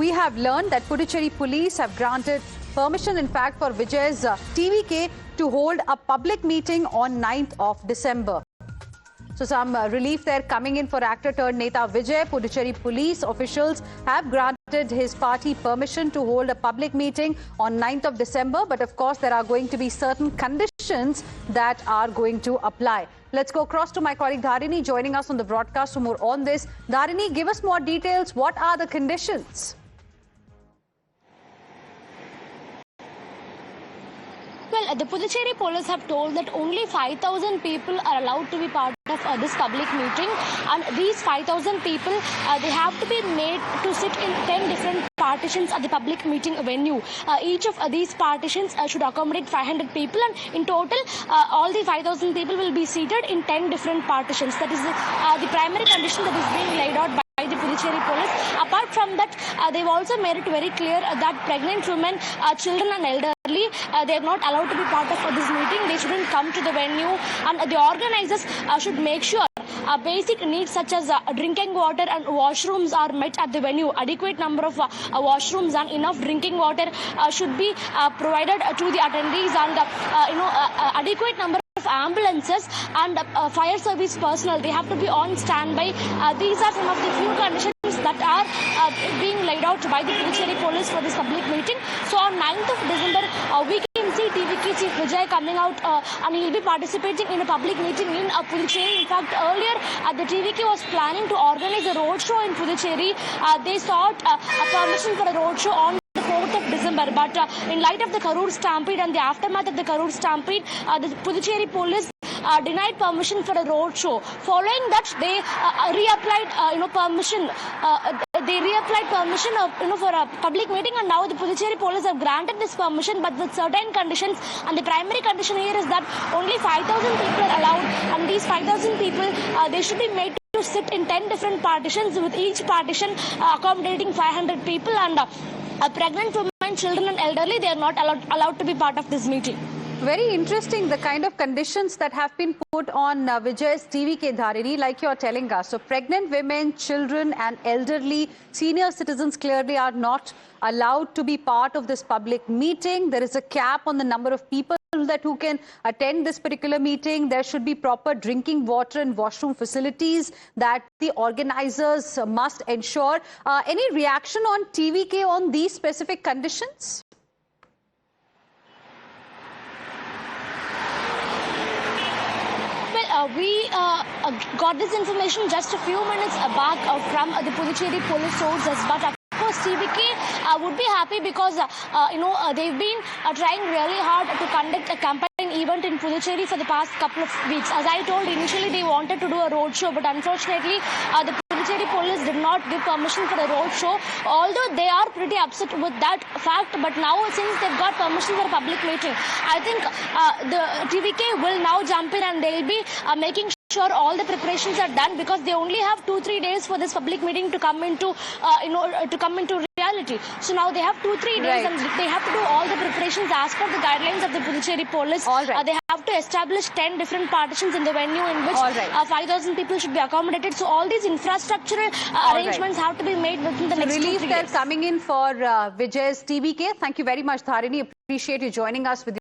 we have learned that Puducherry Police have granted permission, in fact, for Vijay's TVK to hold a public meeting on 9th of December. So some relief there coming in for actor turned Neta Vijay. Puducherry Police officials have granted his party permission to hold a public meeting on 9th of December. But of course, there are going to be certain conditions that are going to apply. Let's go across to my colleague Dharini joining us on the broadcast for more on this. Dharini, give us more details. What are the conditions? Well, the Puducherry Police have told that only 5,000 people are allowed to be part of this public meeting, and these 5,000 people, they have to be made to sit in 10 different partitions at the public meeting venue. Each of these partitions should accommodate 500 people, and in total, all the 5,000 people will be seated in 10 different partitions. That is the primary condition that is being laid out by the Puducherry Police. Apart from that, they've also made it very clear that pregnant women, children and elderly, they are not allowed to be part of this meeting. They shouldn't come to the venue, and the organizers should make sure basic needs such as drinking water and washrooms are met at the venue. Adequate number of washrooms and enough drinking water should be provided to the attendees, and adequate number of ambulances and fire service personnel, they have to be on standby. These are some of the few conditions that are being laid out by the Puducherry Police for this public meeting. So on 9th of December, we can see TVK Chief Vijay coming out and he will be participating in a public meeting in Puducherry. In fact, earlier the TVK was planning to organize a roadshow in Puducherry. They sought a permission for a roadshow on 4th of December, but in light of the Karur stampede and the aftermath of the Karur stampede, the Puducherry Police denied permission for a road show. Following that, they reapplied permission. They reapplied permission for a public meeting, and now the Puducherry Police have granted this permission, but with certain conditions. And the primary condition here is that only 5,000 people are allowed, and these 5,000 people they should be made to sit in 10 different partitions, with each partition accommodating 500 people, and pregnant women, children and elderly, they are not allowed to be part of this meeting. Very interesting, the kind of conditions that have been put on Vijay's TVK, Dharini, like you're telling us. So pregnant women, children and elderly, senior citizens clearly are not allowed to be part of this public meeting. There is a cap on the number of people who can attend this particular meeting. There should be proper drinking water and washroom facilities that the organizers must ensure. Any reaction on TVK on these specific conditions? We got this information just a few minutes back from the Puducherry Police sources, but of course TVK would be happy because they've been trying really hard to conduct a campaign event in Puducherry for the past couple of weeks. As I told, initially they wanted to do a road show, but unfortunately the Puducherry Police did not give permission for a road show, although they are pretty upset with that fact. But now, since they've got permission for a public meeting, I think the TVK will now jump in, and they'll be making sure all the preparations are done, because they only have 2-3 days for this public meeting to come into reality. So now they have 2-3 days, right, and they have to do all the preparations as per the guidelines of the Puducherry Police. All right. They have to establish 10 different partitions in the venue in which 5,000 people should be accommodated. So all these infrastructural arrangements have to be made within the next 2-3 days. Relief there coming in for Vijay's TVK. Thank you very much, Dharini. Appreciate you joining us with